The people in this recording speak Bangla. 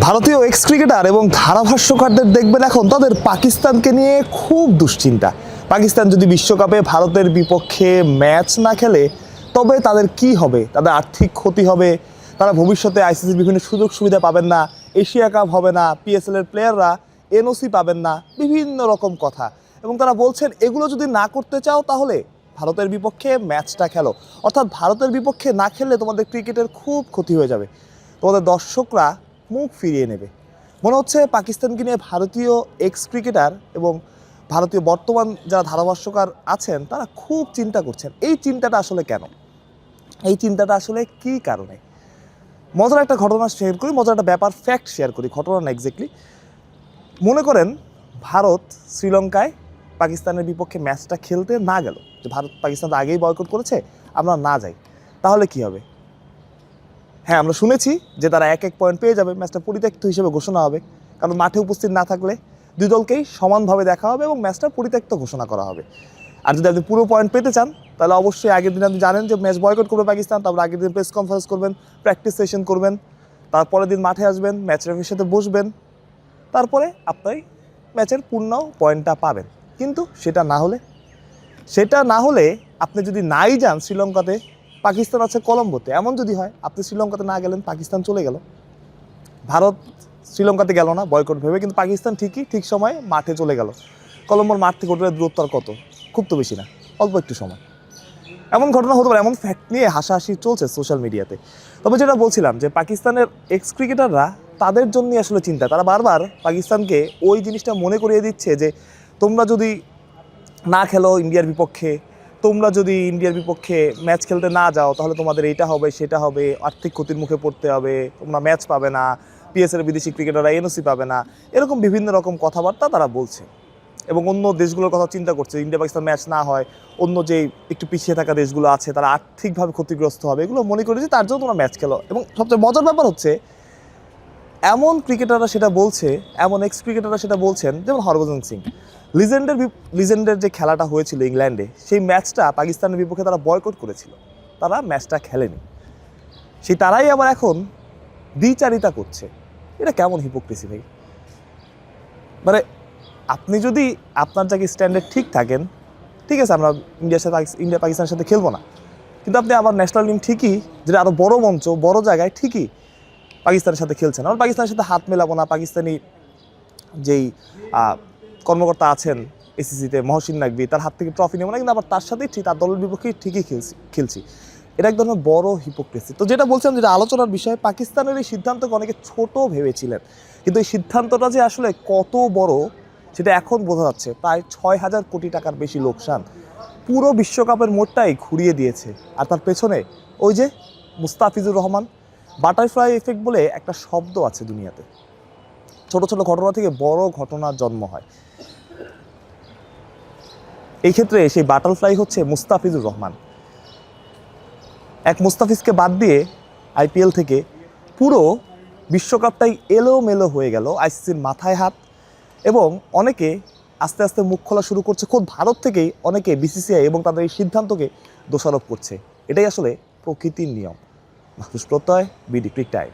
ভারতীয় এক্স ক্রিকেটার এবং ধারাভাষ্যকারদের দেখবেন এখন তাদের পাকিস্তানকে নিয়ে খুব দুশ্চিন্তা। পাকিস্তান যদি বিশ্বকাপে ভারতের বিপক্ষে ম্যাচ না খেলে তবে তাদের কি হবে, তাদের আর্থিক ক্ষতি হবে, তারা ভবিষ্যতে আইসিসির বিভিন্ন সুযোগ সুবিধা পাবেন না, এশিয়া কাপ হবে না, পিএসএল এর প্লেয়াররা এনওসি পাবেন না, বিভিন্ন রকম কথা। এবং তারা বলছেন এগুলো যদি না করতে চাও তাহলে ভারতের বিপক্ষে ম্যাচটা খেলো, অর্থাৎ ভারতের বিপক্ষে না খেললে তোমাদের ক্রিকেটের খুব ক্ষতি হয়ে যাবে, তোমাদের দর্শকরা মুখ ফিরিয়ে নেবে। মনে হচ্ছে পাকিস্তানকে নিয়ে ভারতীয় এক্স ক্রিকেটার এবং ভারতীয় বর্তমান যারা ধারাভাষ্যকার আছেন তারা খুব চিন্তা করছেন। এই চিন্তাটা আসলে কেন, এই চিন্তাটা আসলে কী কারণে? মজার একটা ঘটনা শেয়ার করি, মজার একটা ব্যাপার ফ্যাক্ট শেয়ার করি, ঘটনা না এক্স্যাক্টলি। মনে করেন ভারত শ্রীলঙ্কায় পাকিস্তানের বিপক্ষে ম্যাচটা খেলতে না গেল, যে ভারত পাকিস্তান তো আগেই বয়কট করেছে, আমরা না যাই, তাহলে কি হবে? হ্যাঁ, আমরা শুনেছি যে তারা এক পয়েন্ট পেয়ে যাবে, ম্যাচটা পরিত্যক্ত হিসেবে ঘোষণা হবে, কারণ মাঠে উপস্থিত না থাকলে দুই দলকেই সমানভাবে দেখা হবে এবং ম্যাচটা পরিত্যক্ত ঘোষণা করা হবে। আর যদি আপনি পুরো পয়েন্ট পেতে চান তাহলে অবশ্যই আগের দিন আপনি জানেন যে ম্যাচ বয়কট করবে পাকিস্তান, তারপর আগের দিন প্রেস কনফারেন্স করবেন, প্র্যাকটিস সেশন করবেন, তারপরের দিন মাঠে আসবেন, ম্যাচ রেফারির সাথে বসবেন, তারপরে আপনি ম্যাচের পূর্ণ পয়েন্টটা পাবেন। কিন্তু সেটা না হলে আপনি যদি নাই যান শ্রীলঙ্কাতে, পাকিস্তান আছে কলম্বোতে, এমন যদি হয় আপনি শ্রীলঙ্কাতে না গেলেন, পাকিস্তান চলে গেল, ভারত শ্রীলঙ্কাতে গেল না বয়কট ভেবে, কিন্তু পাকিস্তান ঠিকই ঠিক সময়ে মাঠে চলে গেল। কলম্বোর মাঠ থেকে ওটার দূরত্ব আর কত, খুব তো বেশি না, অল্প একটু সময়। এমন ঘটনা হতে পারে, এমন ফ্যাক্ট নিয়ে হাসাহাসি চলছে সোশ্যাল মিডিয়াতে। তবে যেটা বলছিলাম যে পাকিস্তানের এক্স ক্রিকেটাররা তাদের জন্যই আসলে চিন্তা, তারা বারবার পাকিস্তানকে ওই জিনিসটা মনে করিয়ে দিচ্ছে যে তোমরা যদি না খেলো ইন্ডিয়ার বিপক্ষে, তোমরা যদি ইন্ডিয়ার বিপক্ষে ম্যাচ খেলতে না যাও তাহলে তোমাদের এইটা হবে সেটা হবে, আর্থিক ক্ষতির মুখে পড়তে হবে, তোমরা ম্যাচ পাবে না, পিএসএল বিদেশি ক্রিকেটাররা এনওসি পাবে না, এরকম বিভিন্ন রকম কথাবার্তা তারা বলছে। এবং অন্য দেশগুলোর কথা চিন্তা করছে, ইন্ডিয়া পাকিস্তান ম্যাচ না হয় অন্য যে একটু পিছিয়ে থাকা দেশগুলো আছে তারা আর্থিকভাবে ক্ষতিগ্রস্ত হবে, এগুলো মনে করে যে তার জন্য তোমরা ম্যাচ খেলো। এবং সবচেয়ে মজার ব্যাপার হচ্ছে এমন ক্রিকেটাররা সেটা বলছে, এমন এক্স ক্রিকেটাররা সেটা বলছেন, যেমন হরভজন সিং, লিজেন্ডের যে খেলাটা হয়েছিল ইংল্যান্ডে, সেই ম্যাচটা পাকিস্তানের বিপক্ষে তারা বয়কট করেছিল, তারা ম্যাচটা খেলেনি, সেই তারাই আবার এখন দ্বিচারিতা করছে। এটা কেমন হিপোক্রেসি ভাই? মানে আপনি যদি আপনার জায়গায় স্ট্যান্ডার্ড ঠিক থাকেন, ঠিক আছে আমরা ইন্ডিয়া পাকিস্তানের সাথে খেলবো না, কিন্তু আপনি আবার ন্যাশনাল টিম ঠিকই, যেটা আরও বড় মঞ্চ বড় জায়গায় ঠিকই পাকিস্তানের সাথে খেলছেন, আবার পাকিস্তানের সাথে হাত মেলাবো না, পাকিস্তানি যেই কর্মকর্তা আছেন এসিসিতে মহসিন নাকভি, তার হাত থেকে ট্রফি নেব না, কিন্তু আবার তার সাথেই ঠিক তার দলের বিপক্ষেই ঠিকই খেলছি। এটা এক ধরনের বড় হিপোক্রেসি। তো যেটা বলছিলাম, যেটা আলোচনার বিষয়, পাকিস্তানের এই সিদ্ধান্তকে অনেকে ছোট ভেবেছিলেন, কিন্তু এই সিদ্ধান্তটা যে আসলে কত বড় সেটা এখন বোঝা যাচ্ছে। প্রায় 6,000 কোটি টাকার বেশি লোকসান, পুরো বিশ্বকাপের মোড়টাই ঘুরিয়ে দিয়েছে। আর তার পেছনে ওই যে মুস্তাফিজুর রহমান, বাটারফ্লাই এফেক্ট বলে একটা শব্দ আছে দুনিয়াতে, ছোট ছোট ঘটনা থেকে বড় ঘটনার জন্ম হয়। এই ক্ষেত্রে সেই বাটারফ্লাই হচ্ছে মুস্তাফিজুর রহমান। এক মুস্তাফিজকে বাদ দিয়ে আইপিএল থেকে পুরো বিশ্বকাপটাই এলোমেলো হয়ে গেল, আইসিসির মাথায় হাত। এবং অনেকে আস্তে আস্তে মুখ খোলা শুরু করছে, খোদ ভারত থেকেই অনেকে বিসিসিআই এবং তাদের এই সিদ্ধান্তকে দোষারোপ করছে। এটাই আসলে প্রকৃতির নিয়ম। মাহফুজ প্রত্যয়, বিডি ক্রিক টাইম।